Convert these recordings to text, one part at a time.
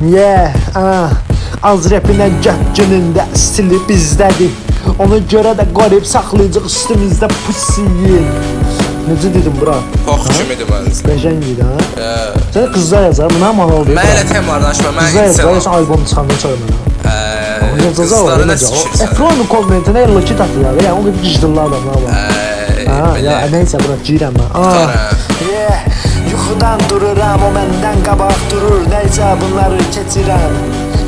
Az rapinə gət günündə stili bizdədir. Ona görə də qoruyub saxlayacaq üstümüzdə pussiyi. Necə dedim bura? Pox kimidir məncə. Qəşəng idi ha? Sən qızlar yazar, buna mahnı oldu. Mən elə temlardan açma, mən qızlar yazar, insan. albom çıxandan sonra mənə. Qızları nə sikirsən? Efronun kommentine 52 tatlılar. Yəni o qədər gicdirlər adamlar var. Ya neysə bura girəm mən. Yuxudan dururam, o məndən qabaq durur. Neysə bunları keçirəm.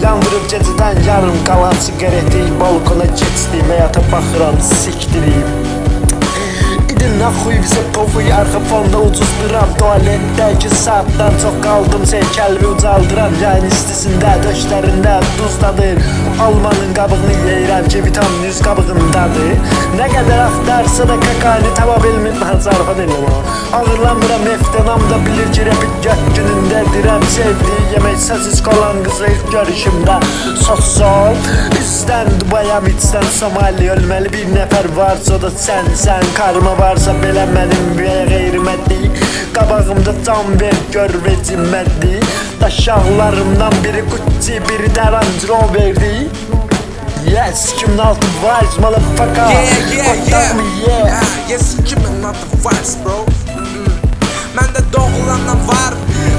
Yandırıb gecədən yarım qalan sigareti balkona keçdim, həyata baxıram, sikdirib. İdin naxuy bizə pofuy, arxa fonda ucuz duram. Tualetdəki saatdan çox qaldım, sən kəlbi ucaldıram. Yayın istisində, döşlərində duzdadır. Almanın qabığını yeyirəm ki, vitamin 100 qabığındadır. Nə qədər axtarsa da kakani tapa bilmir. Mən zarfat edirəm ha. Ağırlanmıram, eftenam da bilir ki, rapid gət günündədirəm. Sevdiyi yemək səsiz qalan qızı ilk görüşümdə. Sos-sol, üstdən Dubayam, içdən Somali. Ölməli bir nəfər varsa o da sən karma varsa belə mənim və qeyrimədi. Qabağımda can ver, gör vecimədi. Daşaqlarımdan biri Gucci, biri də Range Rover'di. Yes, 2006 vibes, motherfucker. Yes, 2006 vibes, bro. Məndə doğulandan var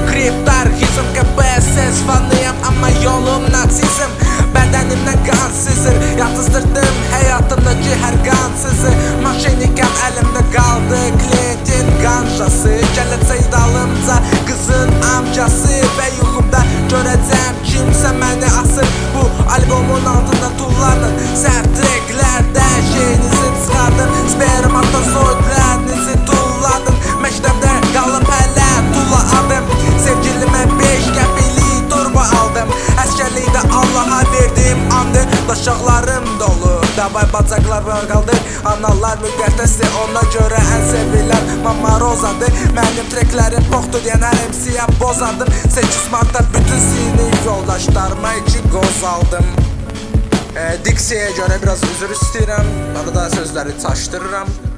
kriptar, hizm KPSS fanıyam, amma yolum natsizm. Bədənimdən qan sızır, yatızdırdım həyatımdaki hər qansızı. Maşinikəm əlimdə qaldı, klientin qanşası. Gələcək dalımca qızın amcası və yuxumda görəcəm kimsə məni asır. Bu albomun altında tullanın, sərt treklərdə şeyinizi çıxardın. Spermatozoidlərinizi tulladın. Məktəbdə qalıb hələ tula adım. Sevgilimə 5 qəpiklik turbo aldım. Əskərlikdə Allaha verdim andı. Daşaqlarım dolu, davay bacaqlar var qaldı. Analar müqəddəsdir, ona görə ən sevilən Mama Rozadır. Mənim treklərim poxdur deyən hər MC'yə bozadım. 8 martda bütün sinif yoldaşlarıma 2 qoz aldım. Diksiyaya görə biraz üzr istəyirəm, arada sözləri çaşdırıram.